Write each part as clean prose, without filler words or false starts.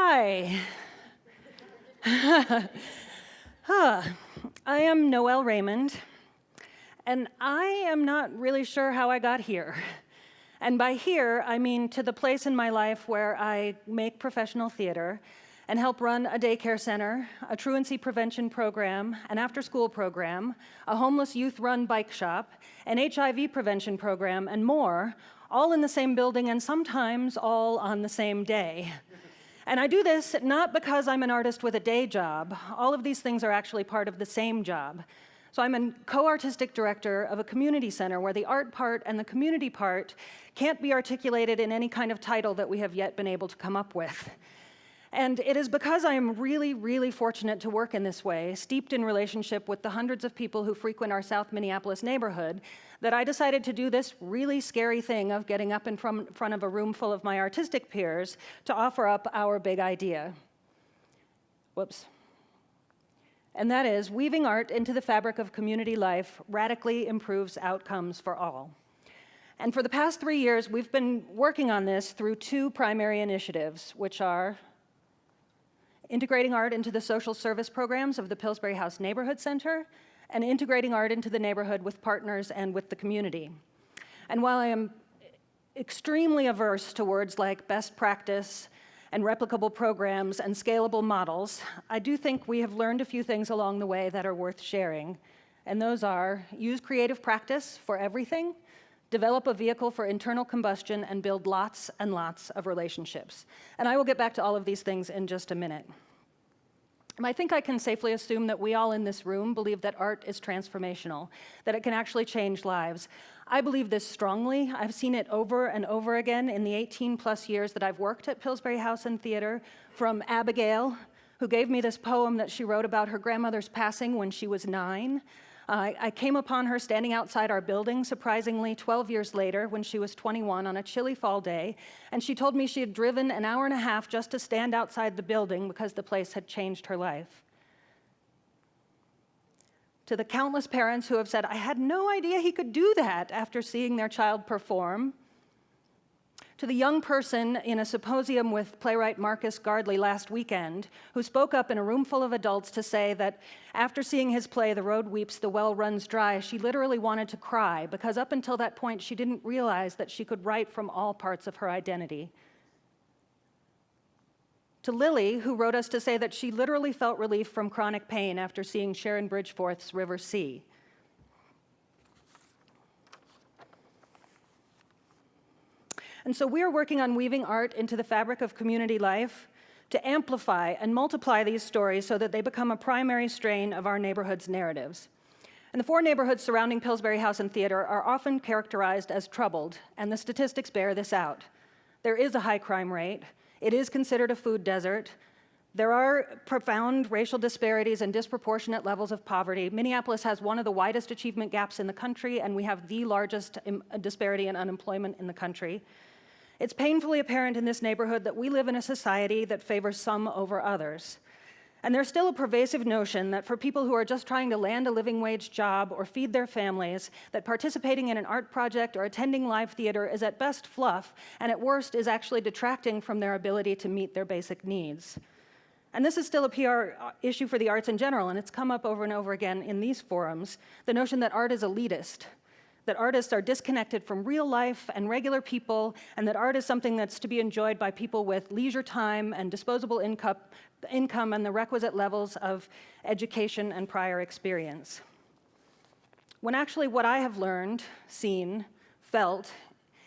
Hi. I am Noel Raymond, and I am not really sure how I got here. And by here, I mean to the place in my life where I make professional theater and help run a daycare center, a truancy prevention program, an after-school program, a homeless youth-run bike shop, an HIV prevention program, and more, all in the same building and sometimes all on the same day. And I do this not because I'm an artist with a day job. All of these things are actually part of the same job. So I'm a co-artistic director of a community center where the art part and the community part can't be articulated in any kind of title that we have yet been able to come up with. And it is because I am really, really fortunate to work in this way, steeped in relationship with the hundreds of people who frequent our South Minneapolis neighborhood, that I decided to do this really scary thing of getting up in front of a room full of my artistic peers to offer up our big idea. Whoops. And that is, weaving art into the fabric of community life radically improves outcomes for all. And for the past 3 years, we've been working on this through two primary initiatives, which are integrating art into the social service programs of the Pillsbury House Neighborhood Center, and integrating art into the neighborhood with partners and with the community. And while I am extremely averse to words like best practice and replicable programs and scalable models, I do think we have learned a few things along the way that are worth sharing. And those are, use creative practice for everything, develop a vehicle for internal combustion, and build lots and lots of relationships. And I will get back to all of these things in just a minute. I think I can safely assume that we all in this room believe that art is transformational, that it can actually change lives. I believe this strongly. I've seen it over and over again in the 18+ years that I've worked at Pillsbury House Theatre, from Abigail, who gave me this poem that she wrote about her grandmother's passing when she was 9. I came upon her standing outside our building, surprisingly, 12 years later, when she was 21 on a chilly fall day, and she told me she had driven an hour and a half just to stand outside the building because the place had changed her life. To the countless parents who have said, I had no idea he could do that after seeing their child perform. To the young person in a symposium with playwright Marcus Gardley last weekend, who spoke up in a room full of adults to say that after seeing his play, The Road Weeps, the Well Runs Dry, she literally wanted to cry, because up until that point, she didn't realize that she could write from all parts of her identity. To Lily, who wrote us to say that she literally felt relief from chronic pain after seeing Sharon Bridgeforth's River Sea. And so we are working on weaving art into the fabric of community life to amplify and multiply these stories so that they become a primary strain of our neighborhood's narratives. And the 4 neighborhoods surrounding Pillsbury House Theatre are often characterized as troubled, and the statistics bear this out. There is a high crime rate. It is considered a food desert. There are profound racial disparities and disproportionate levels of poverty. Minneapolis has one of the widest achievement gaps in the country, and we have the largest disparity in unemployment in the country. It's painfully apparent in this neighborhood that we live in a society that favors some over others. And there's still a pervasive notion that for people who are just trying to land a living wage job or feed their families, that participating in an art project or attending live theater is at best fluff, and at worst is actually detracting from their ability to meet their basic needs. And this is still a PR issue for the arts in general, and it's come up over and over again in these forums, the notion that art is elitist, that artists are disconnected from real life and regular people, and that art is something that's to be enjoyed by people with leisure time and disposable income and the requisite levels of education and prior experience. When actually what I have learned, seen, felt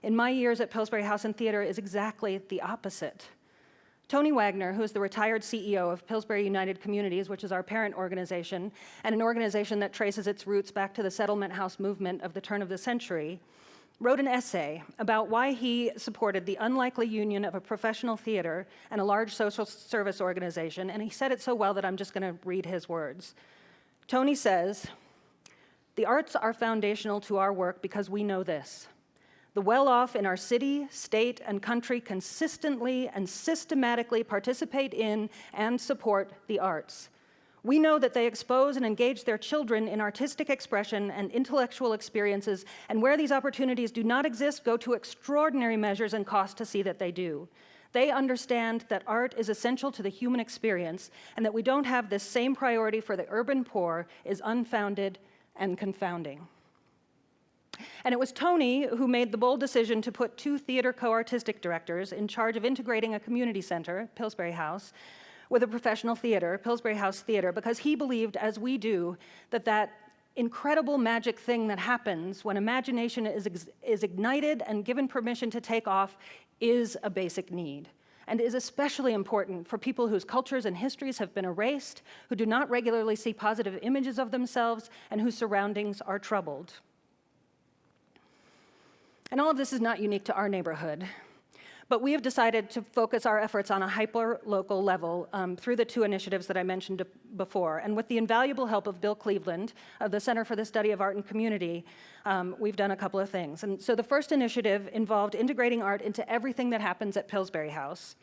in my years at Pillsbury House Theatre is exactly the opposite. Tony Wagner, who is the retired CEO of Pillsbury United Communities, which is our parent organization, and an organization that traces its roots back to the settlement house movement of the turn of the century, wrote an essay about why he supported the unlikely union of a professional theater and a large social service organization, and he said it so well that I'm just going to read his words. Tony says, "The arts are foundational to our work because we know this. The well-off in our city, state, and country consistently and systematically participate in and support the arts. We know that they expose and engage their children in artistic expression and intellectual experiences, and where these opportunities do not exist, go to extraordinary measures and cost to see that they do. They understand that art is essential to the human experience, and that we don't have this same priority for the urban poor is unfounded and confounding. And it was Tony who made the bold decision to put 2 theater co-artistic directors in charge of integrating a community center, Pillsbury House, with a professional theater, Pillsbury House Theatre, because he believed, as we do, that incredible magic thing that happens when imagination is ignited and given permission to take off is a basic need, and is especially important for people whose cultures and histories have been erased, who do not regularly see positive images of themselves, and whose surroundings are troubled. And all of this is not unique to our neighborhood, but we have decided to focus our efforts on a hyper-local level through the 2 initiatives that I mentioned before. And with the invaluable help of Bill Cleveland of the Center for the Study of Art and Community, we've done a couple of things. And so the first initiative involved integrating art into everything that happens at Pillsbury House,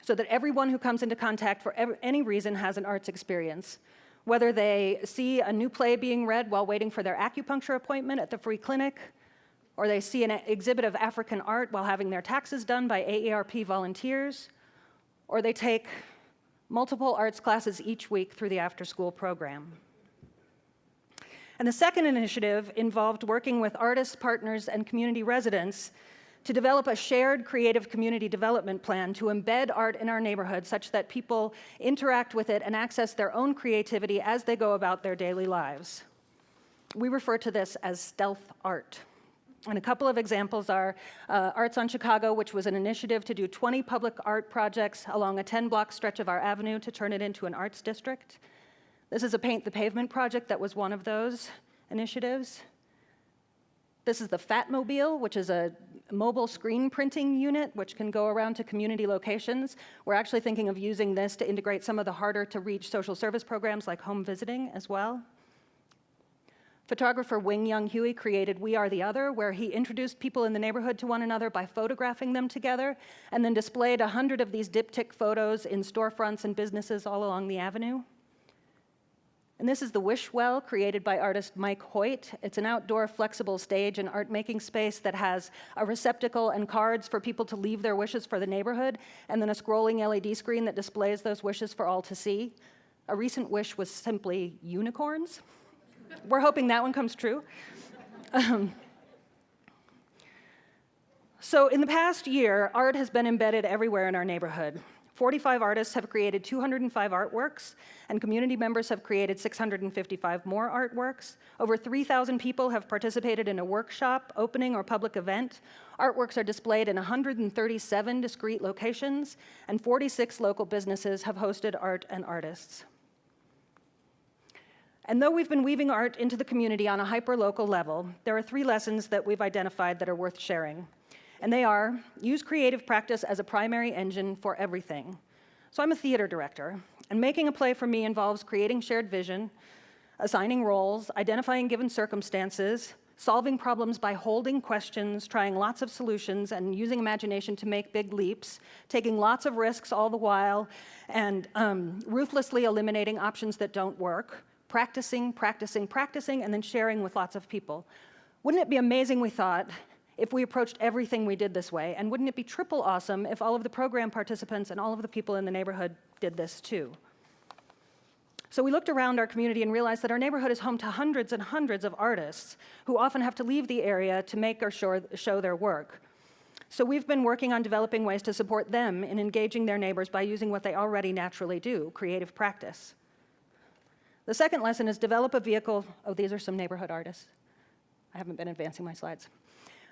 so that everyone who comes into contact for any reason has an arts experience, whether they see a new play being read while waiting for their acupuncture appointment at the free clinic, or they see an exhibit of African art while having their taxes done by AARP volunteers, or they take multiple arts classes each week through the after-school program. And the second initiative involved working with artists, partners, and community residents to develop a shared creative community development plan to embed art in our neighborhood such that people interact with it and access their own creativity as they go about their daily lives. We refer to this as stealth art. And a couple of examples are Arts on Chicago, which was an initiative to do 20 public art projects along a 10-block stretch of our avenue to turn it into an arts district. This is a Paint the Pavement project that was one of those initiatives. This is the Fatmobile, which is a mobile screen printing unit, which can go around to community locations. We're actually thinking of using this to integrate some of the harder-to-reach social service programs like home visiting as well. Photographer Wing Young Huey created We Are the Other, where he introduced people in the neighborhood to one another by photographing them together, and then displayed 100 of these diptych photos in storefronts and businesses all along the avenue. And this is the Wish Well, created by artist Mike Hoyt. It's an outdoor flexible stage and art-making space that has a receptacle and cards for people to leave their wishes for the neighborhood, and then a scrolling LED screen that displays those wishes for all to see. A recent wish was simply unicorns. We're hoping that one comes true. So in the past year, art has been embedded everywhere in our neighborhood. 45 artists have created 205 artworks, and community members have created 655 more artworks. Over 3,000 people have participated in a workshop, opening, or public event. Artworks are displayed in 137 discrete locations, and 46 local businesses have hosted art and artists. And though we've been weaving art into the community on a hyper-local level, there are 3 lessons that we've identified that are worth sharing. And they are, use creative practice as a primary engine for everything. So I'm a theater director, and making a play for me involves creating shared vision, assigning roles, identifying given circumstances, solving problems by holding questions, trying lots of solutions, and using imagination to make big leaps, taking lots of risks all the while, and ruthlessly eliminating options that don't work, practicing, and then sharing with lots of people. Wouldn't it be amazing, we thought, if we approached everything we did this way? And wouldn't it be triple awesome if all of the program participants and all of the people in the neighborhood did this too? So we looked around our community and realized that our neighborhood is home to hundreds and hundreds of artists who often have to leave the area to make or show their work. So we've been working on developing ways to support them in engaging their neighbors by using what they already naturally do, creative practice. The second lesson is develop a vehicle. Oh, these are some neighborhood artists. I haven't been advancing my slides.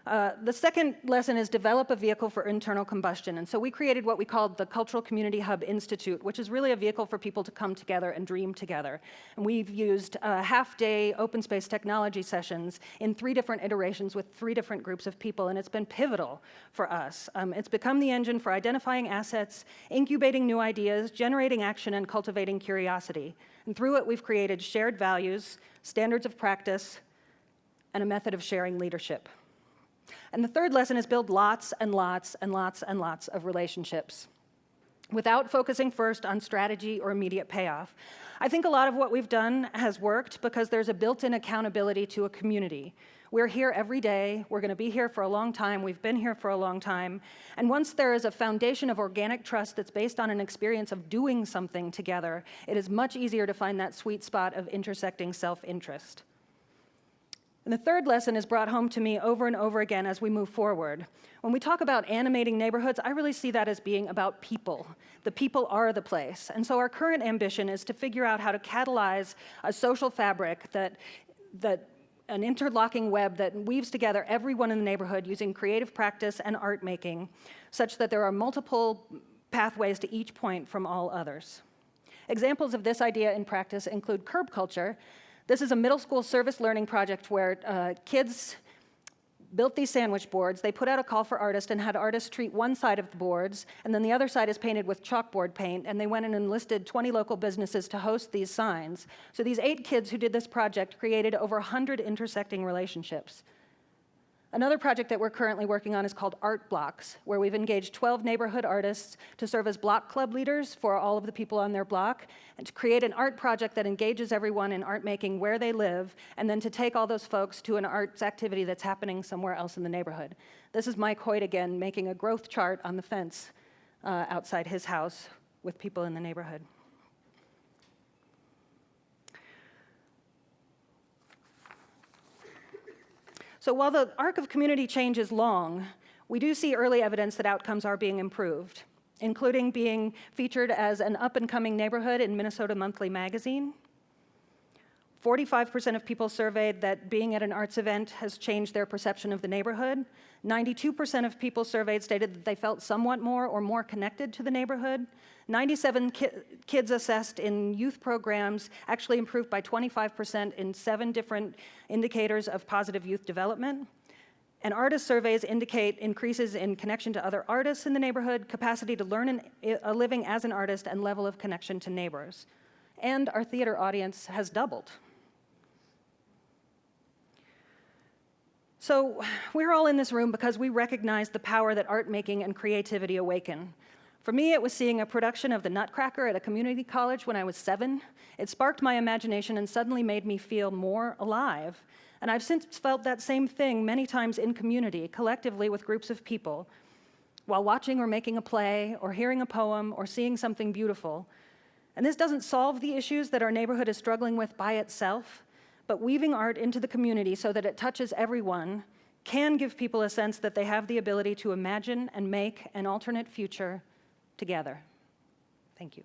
The second lesson is develop a vehicle for internal combustion. And so we created what we called the Cultural Community Hub Institute, which is really a vehicle for people to come together and dream together. And we've used half-day open space technology sessions in 3 different iterations with 3 different groups of people, and it's been pivotal for us. It's become the engine for identifying assets, incubating new ideas, generating action, and cultivating curiosity. And through it, we've created shared values, standards of practice, and a method of sharing leadership. And the third lesson is build lots and lots and lots and lots of relationships without focusing first on strategy or immediate payoff. I think a lot of what we've done has worked because there's a built-in accountability to a community. We're here every day. We're going to be here for a long time. We've been here for a long time. And once there is a foundation of organic trust that's based on an experience of doing something together, it is much easier to find that sweet spot of intersecting self-interest. And the third lesson is brought home to me over and over again as we move forward. When we talk about animating neighborhoods, I really see that as being about people. The people are the place. And so our current ambition is to figure out how to catalyze a social fabric that an interlocking web that weaves together everyone in the neighborhood using creative practice and art making, such that there are multiple pathways to each point from all others. Examples of this idea in practice include curb culture. This is a middle school service learning project where kids built these sandwich boards. They put out a call for artists and had artists treat one side of the boards, and then the other side is painted with chalkboard paint, and they went and enlisted 20 local businesses to host these signs. So these 8 kids who did this project created over 100 intersecting relationships. Another project that we're currently working on is called Art Blocks, where we've engaged 12 neighborhood artists to serve as block club leaders for all of the people on their block, and to create an art project that engages everyone in art making where they live, and then to take all those folks to an arts activity that's happening somewhere else in the neighborhood. This is Mike Hoyt again, making a growth chart on the fence outside his house with people in the neighborhood. So while the arc of community change is long, we do see early evidence that outcomes are being improved, including being featured as an up-and-coming neighborhood in Minnesota Monthly magazine. 45% of people surveyed that being at an arts event has changed their perception of the neighborhood. 92% of people surveyed stated that they felt somewhat more or more connected to the neighborhood. 97 kids assessed in youth programs actually improved by 25% in 7 different indicators of positive youth development. And artist surveys indicate increases in connection to other artists in the neighborhood, capacity to learn a living as an artist, and level of connection to neighbors. And our theater audience has doubled. So we're all in this room because we recognize the power that art making and creativity awaken. For me, it was seeing a production of The Nutcracker at a community college when I was 7. It sparked my imagination and suddenly made me feel more alive. And I've since felt that same thing many times in community, collectively with groups of people, while watching or making a play, or hearing a poem, or seeing something beautiful. And this doesn't solve the issues that our neighborhood is struggling with by itself, but weaving art into the community so that it touches everyone can give people a sense that they have the ability to imagine and make an alternate future together. Thank you.